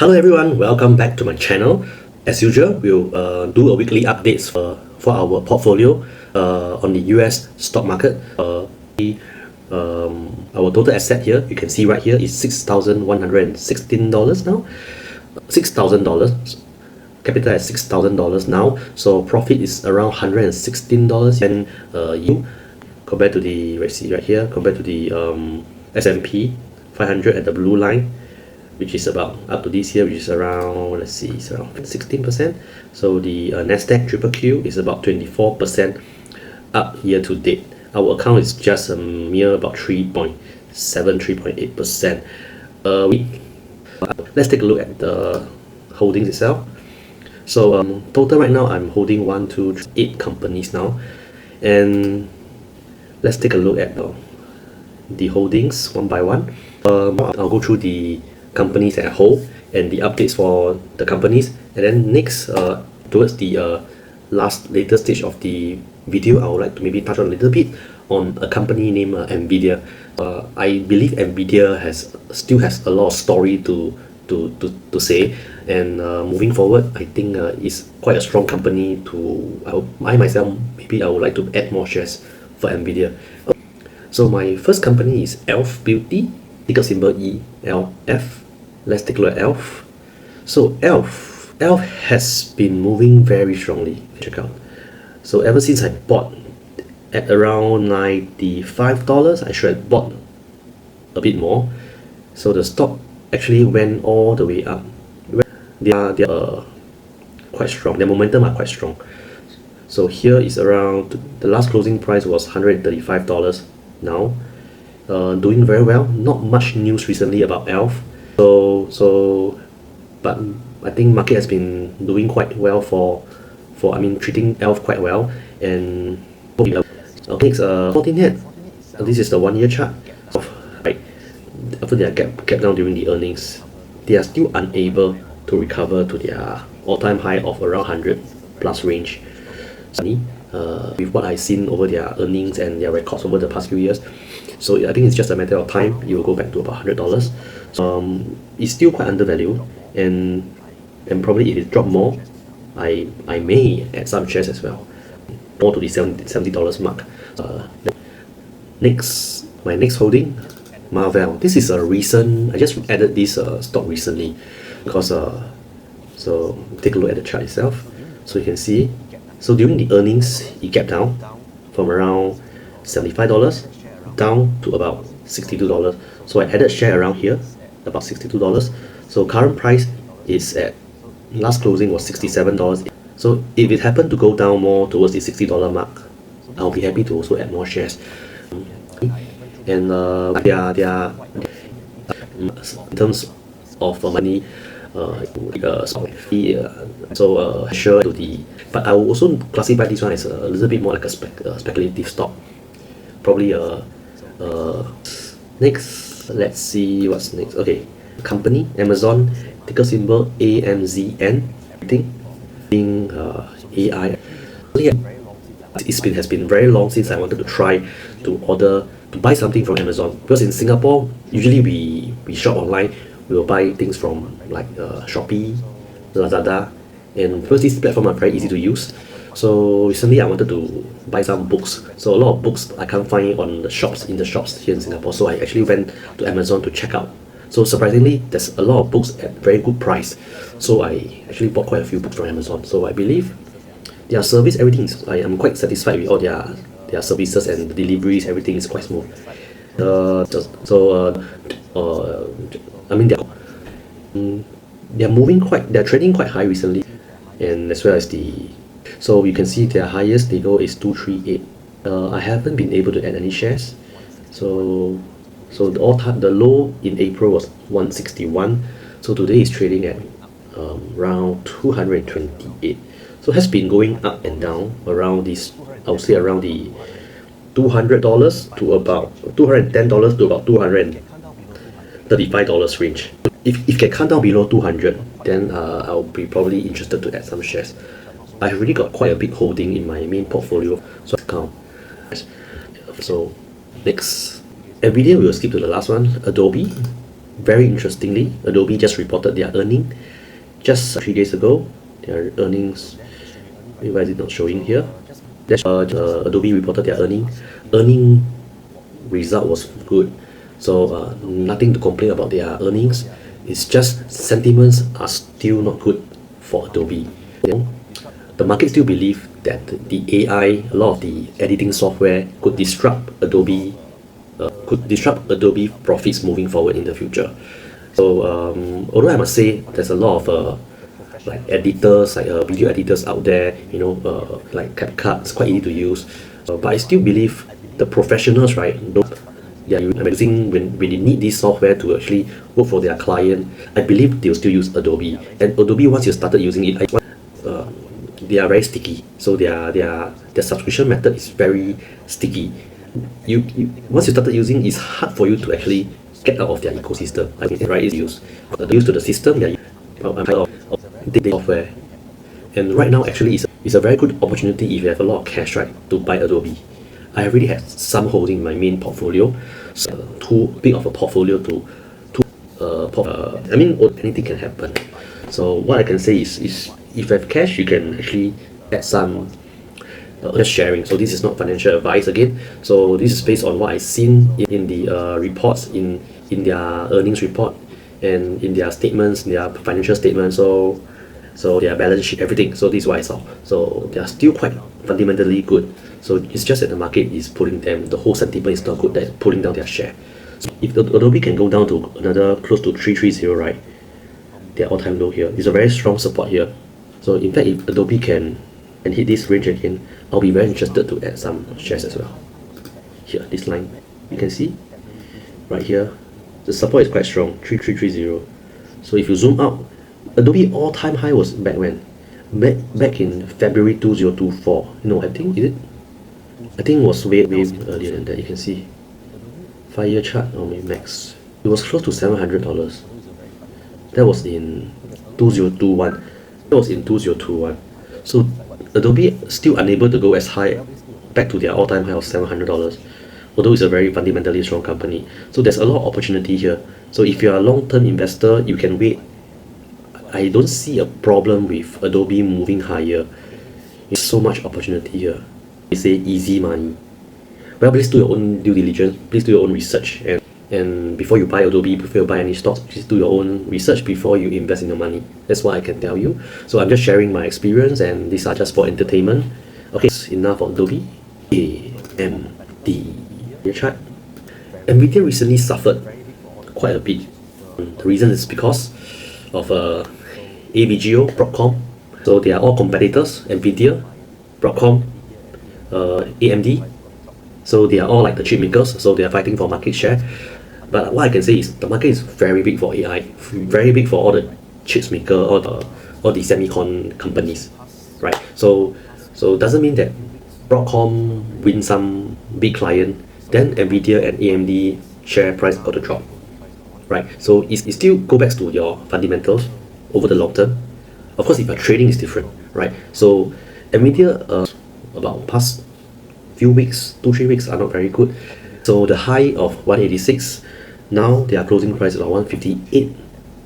Hello everyone, welcome back to my channel. As usual, we'll do a weekly updates for our portfolio on the US stock market. Our total asset here, you can see right here, is $6,116 now. $6,000. Capital at $6,000 now. So profit is around $116. And you compared to the, let's see right here, compared to the S&P 500 at the blue line, which is about up to this year, which is around, let's see, it's around 16%. So the Nasdaq QQQ is about 24% up year to date. Our account is just a mere about 3.7, 3.8%. Let's take a look at the holdings itself. So total right now, I'm holding 1, 2, 3, 8 companies now. And let's take a look at the holdings one by one. I'll go through the companies as a whole and the updates for the companies, and then next towards the later stage of the video, I would like to maybe touch on a little bit on a company named NVIDIA. I believe NVIDIA still has a lot of story to say, and moving forward, I think it's quite a strong company. I myself, maybe I would like to add more shares for NVIDIA. So my first company is Elf Beauty, ticker symbol ELF. Let's take a look at Elf. So Elf has been moving very strongly. Check out. So ever since I bought at around $95, I should have bought a bit more. So the stock actually went all the way up. They are quite strong. Their momentum are quite strong. So here is around, the last closing price was $135 now. Doing very well. Not much news recently about Elf. But I think market has been doing quite well treating Elf quite well. And next, 14 head. This is the 1 year chart. Right after their gap down during the earnings, they are still unable to recover to their all-time high of around 100 plus range. With what I've seen over their earnings and their records over the past few years, so I think it's just a matter of time. You will go back to about $100. It's still quite undervalued, and probably if it drop more, I may add some shares as well, more to the $70 mark. My next holding, Marvell. This is a recent. I just added this stock recently because so take a look at the chart itself. So you can see. So during the earnings, it gapped down from around $75 down to about $62. So I added share around here, about $62. So current price is at, last closing was $67. So if it happened to go down more towards the $60 mark, I'll be happy to also add more shares. And they are in terms of money, sure to the, but I will also classify this one as a little bit more like a speculative stock. Probably next, let's see what's next. Okay, company Amazon, ticker symbol AMZN. I think being AI. Has been very long since I wanted to try to buy something from Amazon, because in Singapore usually we shop online. We will buy things from like Shopee, Lazada, and because these platforms are very easy to use. So recently I wanted to buy some books. So a lot of books I can't find in the shops here in Singapore. So I actually went to Amazon to check out. So surprisingly, there's a lot of books at very good price. So I actually bought quite a few books from Amazon. So I believe their service, everything is, I am quite satisfied with all their services and the deliveries. Everything is quite smooth. I mean, they're trading quite high recently, and as well as so you can see their highest they go is 238. I haven't been able to add any shares. So the low in April was 161. So today is trading at around 228. So it has been going up and down around this. I would say around the $200 to about $210 to about $235 range. If it can come down below 200, then I'll be probably interested to add some shares. I've already got quite a big holding in my main portfolio, so I count. So next, NVIDIA, we will skip to the last one. Adobe, very interestingly, Adobe just reported their earning just 3 days ago. Their earnings, why is it not showing here? Adobe reported their earning result was good, so nothing to complain about their earnings. It's just sentiments are still not good for Adobe. The market still believe that the AI, a lot of the editing software could disrupt Adobe profits moving forward in the future. So although I must say there's a lot of like editors, like video editors out there, like CapCut, it's quite easy to use. But I still believe the professionals, right, they are using when they need this software to actually work for their client. I believe they'll still use Adobe. And Adobe, once you started using it, they are very sticky. So their subscription method is very sticky. You once you started using, it's hard for you to actually get out of their ecosystem. I mean, right? Is used to the system. They are the software. And right now, actually, it's a very good opportunity if you have a lot of cash, right, to buy Adobe. I already have some holding in my main portfolio, so too big of a portfolio I mean, anything can happen. So what I can say is if you have cash, you can actually add some just sharing. So this is not financial advice again. So this is based on what I've seen in the reports, in their earnings report, and in their statements, their financial statements. So their balance sheet, everything. So this is what I saw. So they are still quite fundamentally good. So it's just that the market is pulling them. The whole sentiment is not good. That's pulling down their share. So if Adobe can go down to another close to 330, right? Their all-time low here. It's a very strong support here. So in fact, if Adobe can hit this range again, I'll be very interested to add some shares as well. Here, this line, you can see right here, the support is quite strong, 3330. So if you zoom out, Adobe all-time high was back when? Back in February 2024. No, I think it was way earlier than that. You can see 5-year chart or maybe max. It was close to $700. That was in 2021. That was in 2021. So Adobe still unable to go as high back to their all-time high of $700. Although it's a very fundamentally strong company. So there's a lot of opportunity here. So if you're a long-term investor, you can wait. I don't see a problem with Adobe moving higher. There's so much opportunity here. They say easy money. Well, please do your own due diligence. Please do your own research. And before you buy Adobe, before you buy any stocks, please do your own research before you invest in your money. That's what I can tell you. So I'm just sharing my experience, and these are just for entertainment. Okay, enough of Adobe. AMD. Your chart. NVIDIA recently suffered quite a bit. The reason is because of AVGO, Broadcom. So they are all competitors, NVIDIA, Broadcom, AMD. So they are all like the chip makers, so they are fighting for market share. But what I can say is the market is very big for AI, very big for all the chips maker, all the semicon companies, right? So doesn't mean that Broadcom win some big client, then NVIDIA and AMD share price got to drop, right? So it still go back to your fundamentals over the long term. Of course, if you're trading, is different, right? So NVIDIA about past few weeks, 2-3 weeks are not very good. So the high of 186, now their closing price is about 158.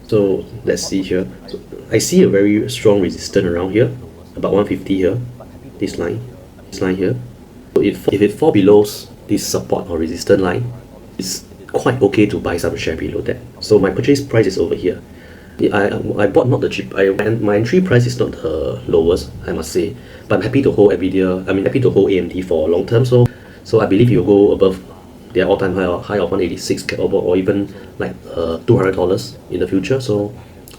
So let's see here. So I see a very strong resistance around here, about 150 here, this line here. So if it fall below this support or resistance line, it's quite okay to buy some share below that. So my purchase price is over here. I bought not the cheap. My entry price is not the lowest, I must say. But I'm happy to hold NVIDIA. I'm happy to hold AMD for long term. So I believe you'll go above their all-time high of 186 or even like $200 in the future. So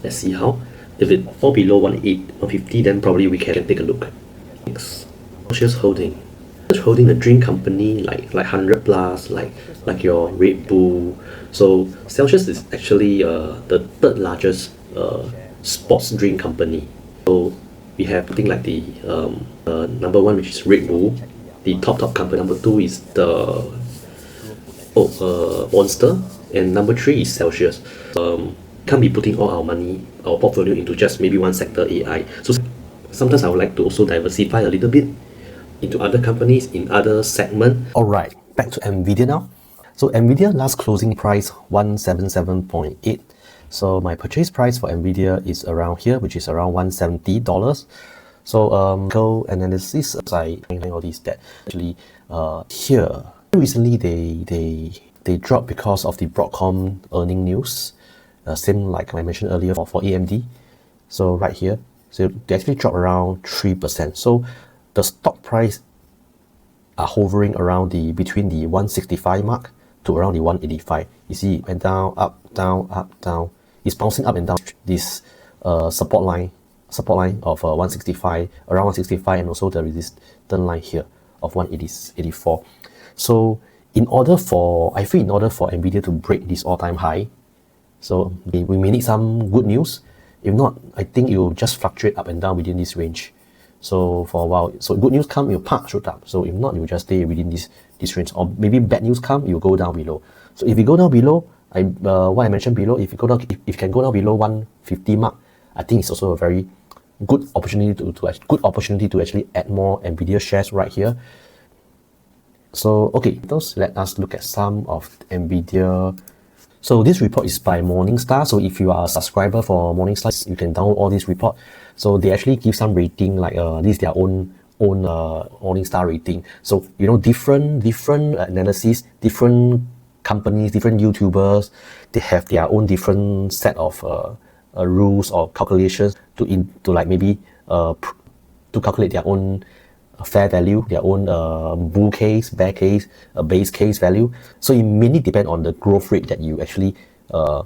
let's see how. If it fall below 150, then probably we can take a look. Next, Celsius holding a drink company like 100 plus, like your Red Bull. So Celsius is actually the third largest sports drink company. So we have something like the number one, which is Red Bull, the top company. Number two is the Monster, and number three is Celsius. Can't be putting all our money, our portfolio into just maybe one sector, AI. So sometimes I would like to also diversify a little bit into other companies in other segments. Alright, back to NVIDIA now. So NVIDIA last closing price 177.8. So my purchase price for NVIDIA is around here, which is around $170. So go analysis, I all these that actually here recently they dropped because of the Broadcom earning news. Same like I mentioned earlier for AMD. So right here, so they actually dropped around 3%. So the stock price are hovering around between the 165 mark to around the 185. You see it went down, up, down. It's bouncing up and down this support line of 165, around 165, and also the resistance line here of 184. So in order for NVIDIA to break this all-time high, so we may need some good news. If not, I think it will just fluctuate up and down within this range. So for a while, so good news come, you shoot up. So if not, you will just stay within this range. Or maybe bad news come, you go down below. So if you go down below, what I mentioned below, if you can go down below 150 mark, I think it's also a very good opportunity to actually add more NVIDIA shares right here. So okay, let us look at some of NVIDIA. So this report is by Morningstar. So if you are a subscriber for Morningstar, you can download all this report. So they actually give some rating, like this is their own Morningstar rating. So different analysis, different companies, different YouTubers, they have their own different set of rules or calculations to like maybe to calculate their own fair value, their own bull case, bear case, base case value. So it mainly depends on the growth rate that you actually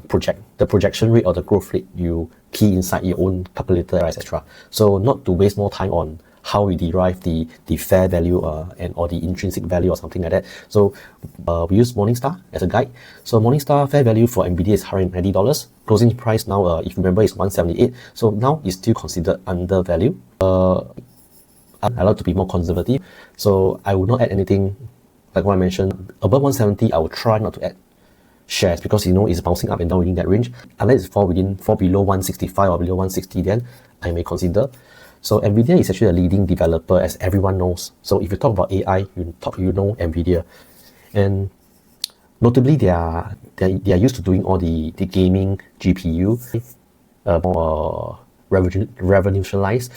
project, the projection rate or the growth rate you key inside your own calculator, etc. So not to waste more time on how we derive the fair value or the intrinsic value or something like that. So we use Morningstar as a guide. So Morningstar fair value for NVIDIA is $190. Closing price now, if you remember, is 178. So now it's still considered undervalued. I like to be more conservative, so I will not add anything like what I mentioned. Above 170, I will try not to add shares because it's bouncing up and down within that range. Unless it fall below 165 or below 160, then I may consider. So NVIDIA is actually a leading developer, as everyone knows. So if you talk about AI, you know NVIDIA, and notably they are used to doing all the gaming GPU, more revolutionized.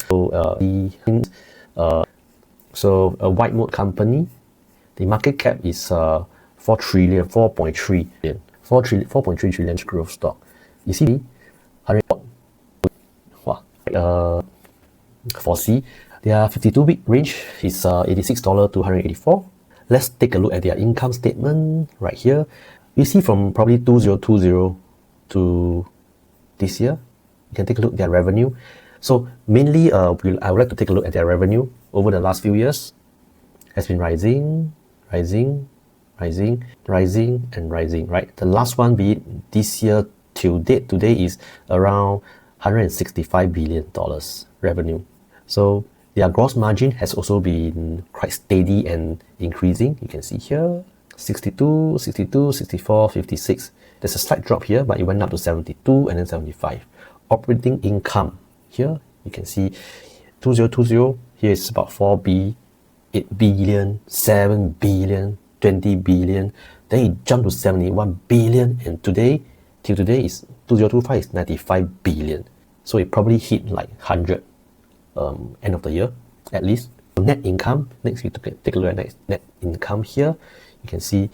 So a white mode company, the market cap is 4.3 trillion growth stock. You see, for C, their 52-week range is $86 to $184. Let's take a look at their income statement right here. You see from probably 2020 to this year, you can take a look at their revenue. So mainly, I would like to take a look at their revenue over the last few years. Has been rising, and rising, right? The last one, be it this year till date, today is around $165 billion revenue. So their gross margin has also been quite steady and increasing. You can see here, 62, 64, 56. There's a slight drop here, but it went up to 72 and then 75. Operating income. Here you can see 2020, here is about 4B, 8 billion, 7 billion, 20 billion. Then it jumped to 71 billion, and till today is 2025 is 95 billion. So it probably hit like 100 end of the year at least. Net income, next we take a look at net income here. You can see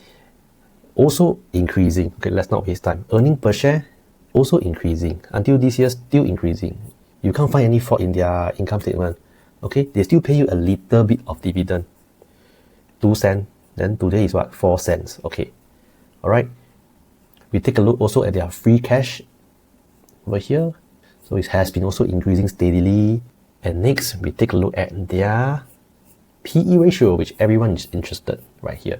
also increasing. Okay, let's not waste time. Earning per share also increasing until this year, still increasing. You can't find any fault in their income statement. Okay, they still pay you a little bit of dividend, 2 cents. Then today is what, 4 cents. Okay, all right. We take a look also at their free cash over here. So it has been also increasing steadily. And next, we take a look at their PE ratio, which everyone is interested right here.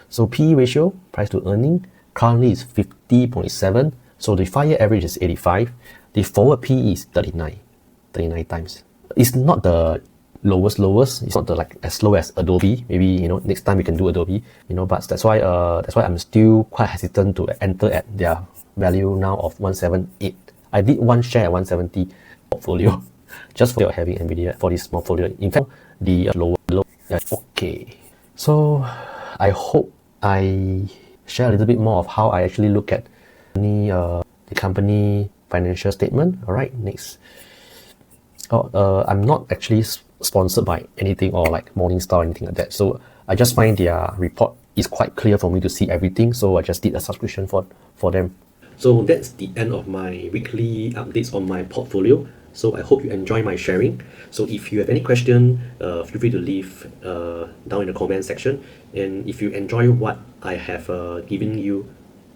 So PE ratio, price to earning, currently is 50.7. So the 5-year average is 85. The forward PE is 39 times. It's not the lowest. It's not the as low as Adobe. Maybe next time we can do Adobe. But that's why I'm still quite hesitant to enter at their value now of 178. I did one share at 170 portfolio just for having NVIDIA for this portfolio. In fact, the low. Okay. So I hope I share a little bit more of how I actually look at the company financial statement. All right, next. I'm not actually sponsored by anything or like Morningstar or anything like that. So I just find their report is quite clear for me to see everything. So I just did a subscription for them. So that's the end of my weekly updates on my portfolio. So I hope you enjoy my sharing. So if you have any question, feel free to leave down in the comment section. And if you enjoy what I have given you,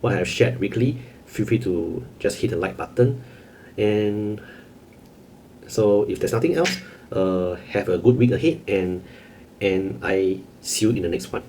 what I have shared weekly, feel free to just hit the like button. And so if there's nothing else, have a good week ahead, and I see you in the next one.